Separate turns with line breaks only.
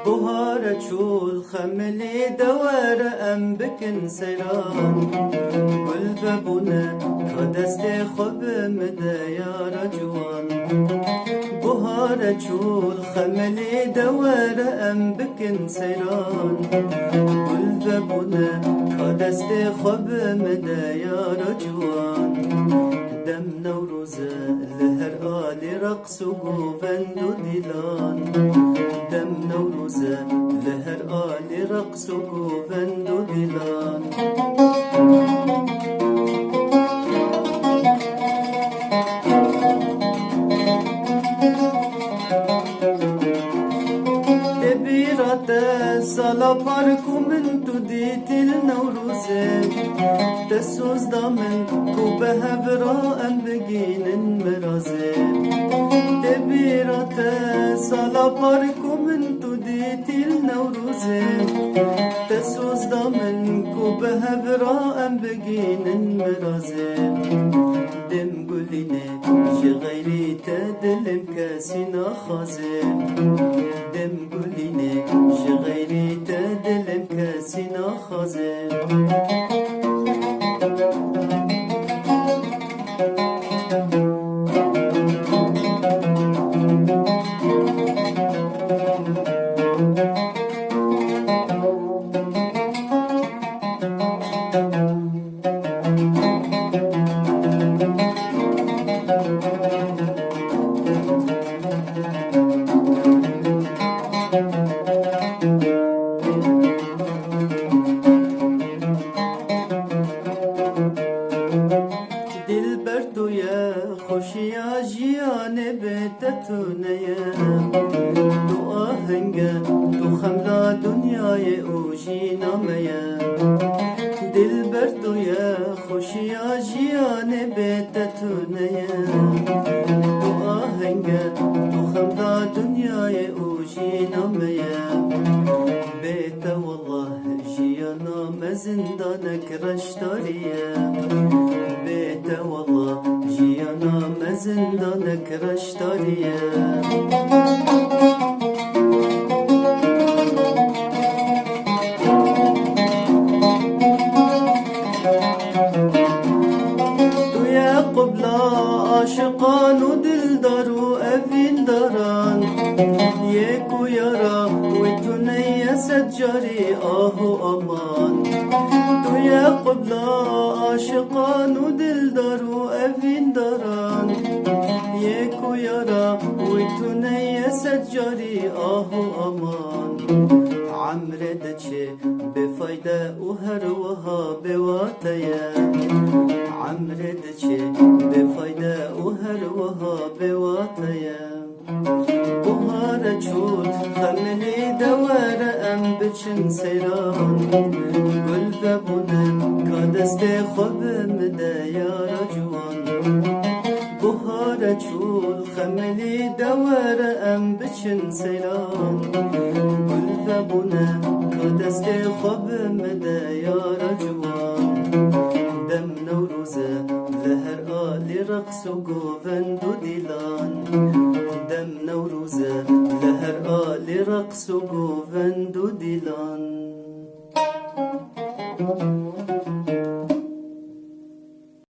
بهار چول خملی دور ام بکن سیران گل ببونه که دست خوب مده یارا جوان بهار چول خملی دور ام بکن سیران گل ببونه که دست خوب مده یارا جوان دم نوروزه لهر آلی رقص و گوبند و دیلان دم نوروزه لهر آلی رقص و گوبند و دیلان دبیرات سالا پارکو من تو دیتیل نوروزه دسوز دامن کو به هورا ام بگینن مرازه دبیرات سالا پارکو من تو دیتیل نوروزه دسوز دامن کو به هورا ام بگینن مرازه دم گلینه جی غیری تدلم کسی نخازه دم گلینه جی غیری تدلم کسی نخازه دلبر توی خوشی جیان بدتونه تو آهنگ تو خملا دنیای اوشی نامه دلبر توی خوشی جیان بدتونه تو آهنگ تو خملا دنیای اوشی نامه بیت والله جیانا مزندانک رشتاریه بیت والله جیانا مزندانک رشتاریه توی قبلا عاشقان و دلدار و افین داران یکو یارا و تو نیست جاری آه و امان توی قبلا عاشقان و دلدار و افین داران یکو یارا و تو نیست جاری آه و امان عمر دچه بفایده و هر وها بواتیه عمر دچه بفایده و هر وها بواتیه بهار چود خملی دور ام بچن سیران گل ببونم که دست خوب مده یارا جوان بهار چود خملی دور ام بچن سیران گل ببونم که دست خوب مده یارا جوان دم نوروزه لهر آلی رقص و گوبند و دیلان دم نوروزه لهر آلی رقص و گوبند و دیلان